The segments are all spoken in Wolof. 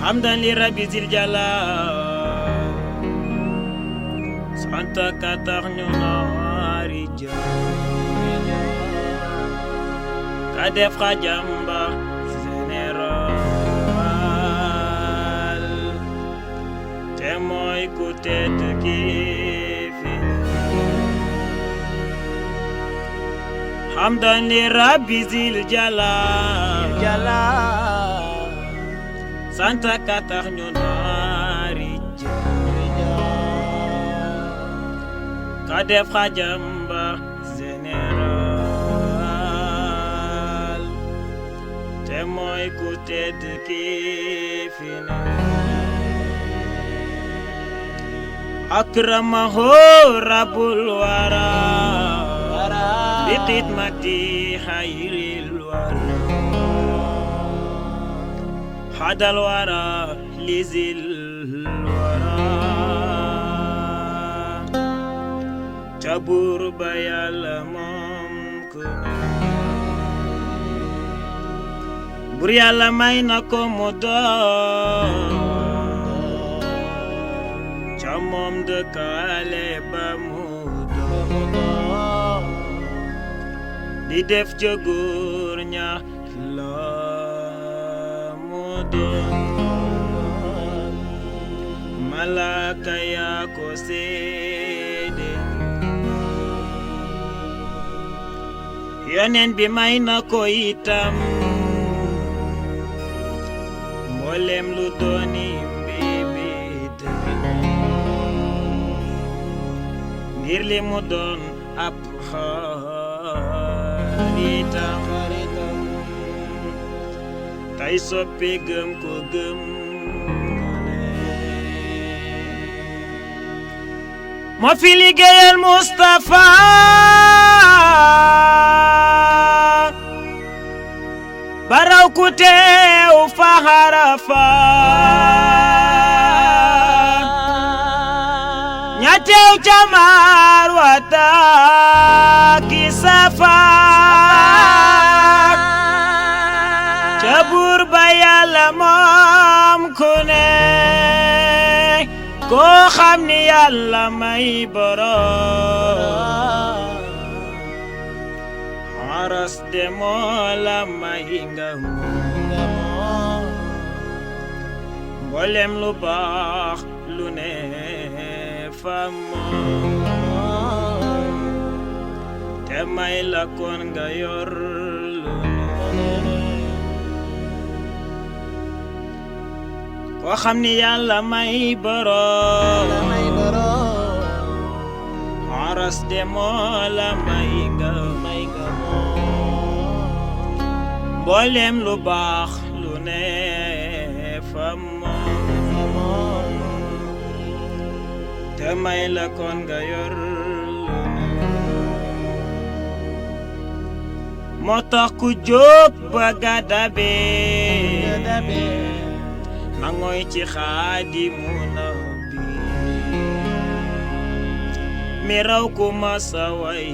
حمدا لرب ذي الجلال سانتا كاتاغنونا رجال كادف خجامبا général témoy ku tedd ki fi حمدا لرب ذي الجلال سانتا كاتاغنونا كادف خجامبا général témoy ku tedd ki fi أكرمه رب الورى بخدمة خير الورى حدا الورى لذي الورى جبور بيال ممكن بريال ماينكو مدى Chamom de kale bamudo di def jogurnya la mudo malaka ya ko sede yonen bi mayna ko itam molem lu doni ngir li mu doon ab xaritam tay soppi gëm ko gëm moo fi liggéeyal Mustafa baraw ku teew fa Arafa ñatew camar wata ki safa cabur ba Yàlla moom ku ne koo xam ni Yàlla may borom aras de moo la may nga mboolem lu baax lu ne te may la kon nga yor lu koo xam ni Yàlla may borom aras de moo la may nga mboolem lu baax lu ne fa moom te may la kon nga yor moo tax ku jóg ba gadabe ma ngoy ci Xaadimu Nabi mi raw ku masa way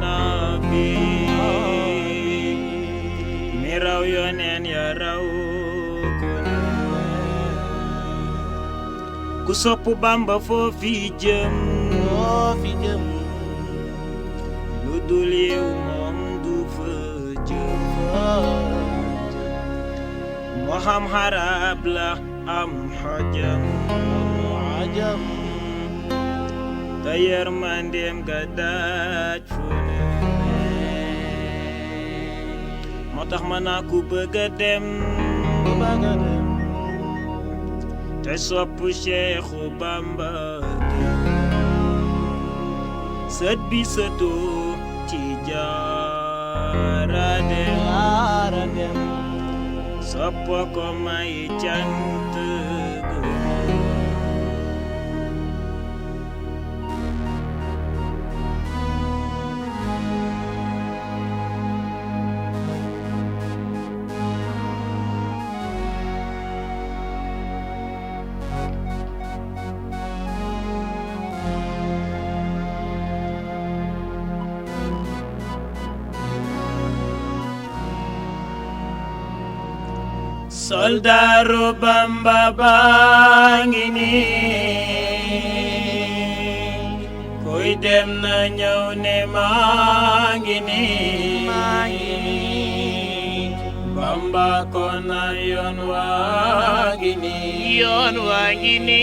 nabi mi raw yoneen ya raw ku sopp Bamba foofi jëm lu dul yow moom du fa jëm moo xam xarab la am xajam te yërmandeem ga daaj fu ne moo tax ma naa ku bëgg a dem te sopp Cheikhu Bamba sët bi sëtu ci jaara dem sopp ko may cant Soldaru Bamba baa ngi nii kuy dem na ñëw ne maa ngi nii Bamba ko na yoon waa ngi nii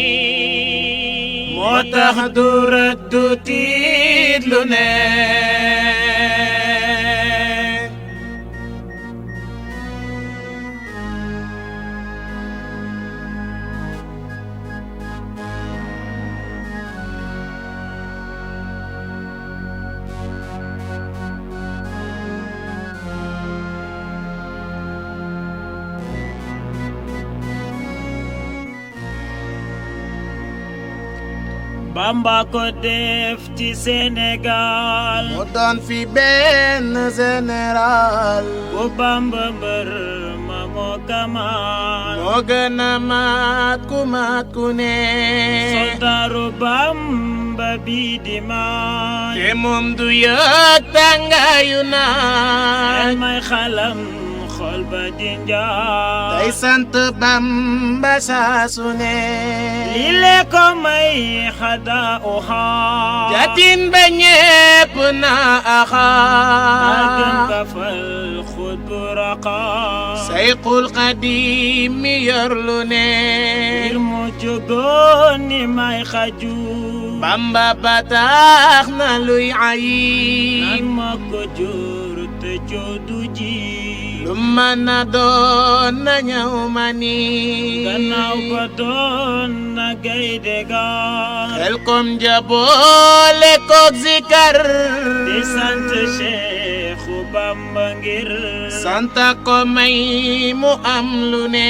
moo tax du rët du tiit lu ne Bamba ko def ci Sénégal mu doon fi benn général bu Bamba mbër ma moo kamal moo gën a mat ku ne soldaru Bamba bi di maan te moom du yëg tàngaayu naaj may xalam xol ba di njaay day sant Bamba saa su ne li le ko may xada uxa jatin ba ñépp na agam axa ka fal xut bu raqa Sayxul Xadiim mi yor lu ne ngir mu jógoon ni may xaju Bamba ba tax na luy nan ayib ma ko jur te joodu ji lu mën a doon na ñëw ma ni gannaaw ba doon na gaynde ga xel kom jaboole koog zikar di sant Seexu Bamba ngir santa ko may mu am lu ne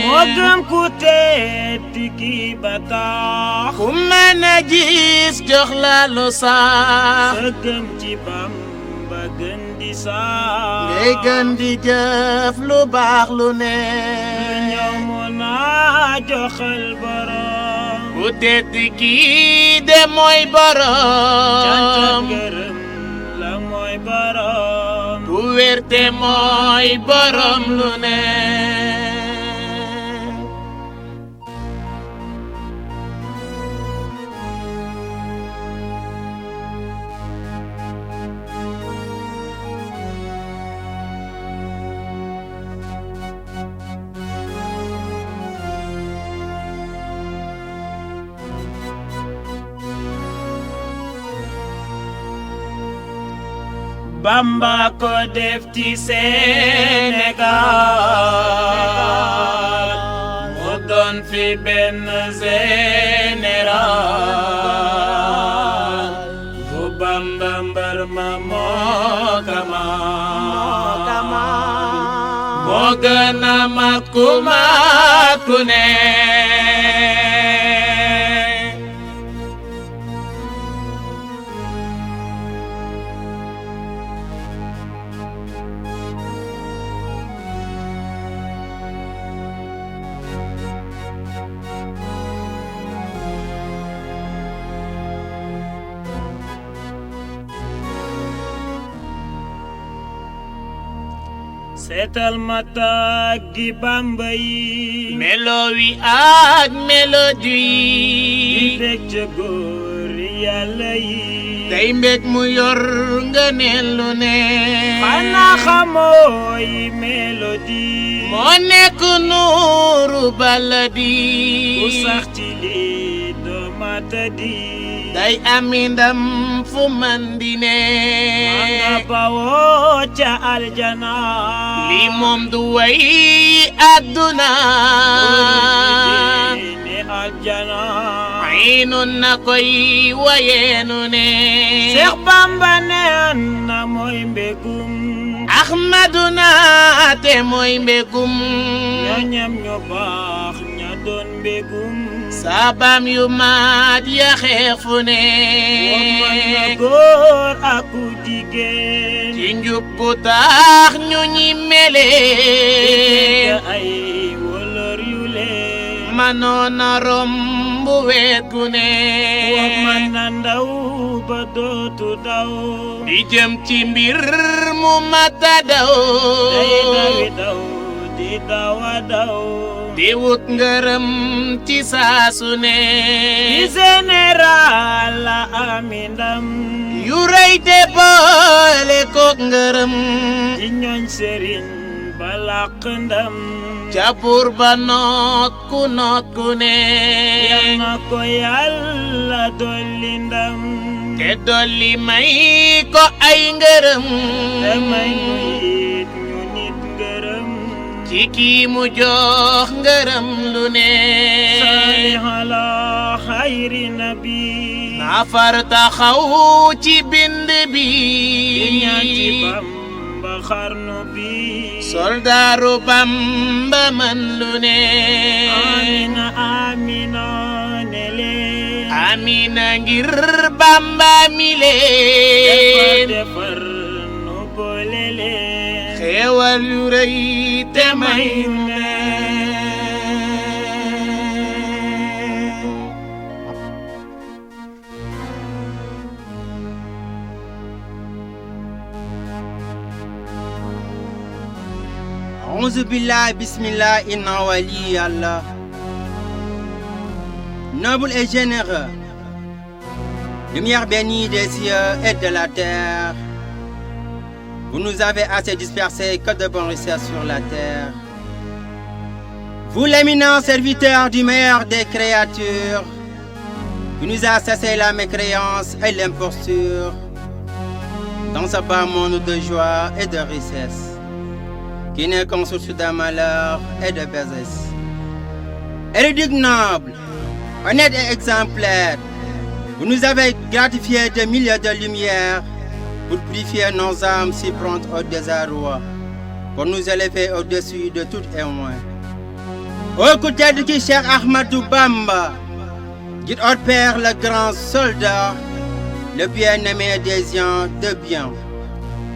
moo gëm ku tedd ki ba tax ku mën a gis jox la lu sax sa gëm ci Bamba gën di sax ngay gën di jëf lu baax lu ne ñëw mu naa joxal borom ku tedd kii de mooy cant ak borom gërëm la mooy borom ku wérte mooy borom lu ne Bamba ko def ci Sénégal mu doon fi benn général bu Bamba mbër ma moo kamal moo gën a mat ku ne seetal ma taggi Bamba yi melo wi ak mélodie di bég ca góor yàlla yi tey mbég mu yor ngëneel lu ne xanaa xamooy mélodie moo nekk nuuru baladi ku sax ci lii doo matadi day ami ndam fu man di ne ma nga bawoo ca aljana li moom du way àdduna ne aljana aynun na koy wayeenu ne Seex Bamba neen na mooy mbégum Ahmaduna te mooy mbégum ñoñam ñu baax ña doon mbégum saabam yu maat ya xeefu ne woman na góor ak ku jigéen ci njub bu tax ñu ñi mele ay wolor yu leen manoona romb weet gu ne woman na ndaw ba dootu daw di jëm ci mbir mu mata daw day dawi daw di dawa daw di wut ngërëm ci saa su ne di général la ami ndam yu rëy te boole kook ngërëm di ñooñ sëriñ ba làq ndam ca buur ba noot ku ne yal na ko yàlla dolli ndam te dolli may ko ay ngërëm te may nu it ñu nit ngërëm ci kii mu jox ngërëm lu ne salli ala xayri nabi nafar taxaw ci bind bi di ñaan ci Bamba xarnu bi soldaaru Bamba man lu ne amina amina ne leen amina ngir Bamba mi leen defar nu boole leen xéewal yu rëy te may ne A'udhu billahi bismillah inna wali Allah. Noble et généreux, lumière bénie des cieux et de la terre, vous nous avez assez dispersés que de bonnes richesses sur la terre. Vous l'éminent serviteur du meilleur des créatures, vous nous avez cessé la mécréance et l'imposture dans ce bas monde de joie et de richesse, qui n'est qu'une source de malheur et de bassesse. Érudit noble, honnête et exemplaire, vous nous avez gratifié de milliers de lumières pour purifier nos âmes si promptes au désarroi, pour nous élever au-dessus de tout et moins. Au côté de qui cher Ahmadou Bamba, guide hors père le grand soldat, le bien-aimé des gens de bien,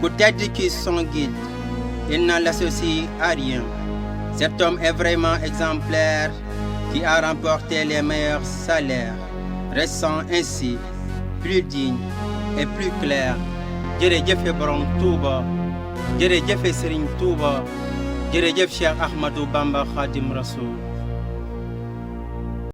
côté de qui son guide, il ne l'associe à rien. Cet homme est vraiment exemplaire, qui a remporté les meilleurs salaires, restant ainsi plus digne et plus clair. Jërëjëf Borom Touba, jërëjëf Serigne Touba, jërëjëf Cheikh Ahmadou Bamba Khadim Rasoul.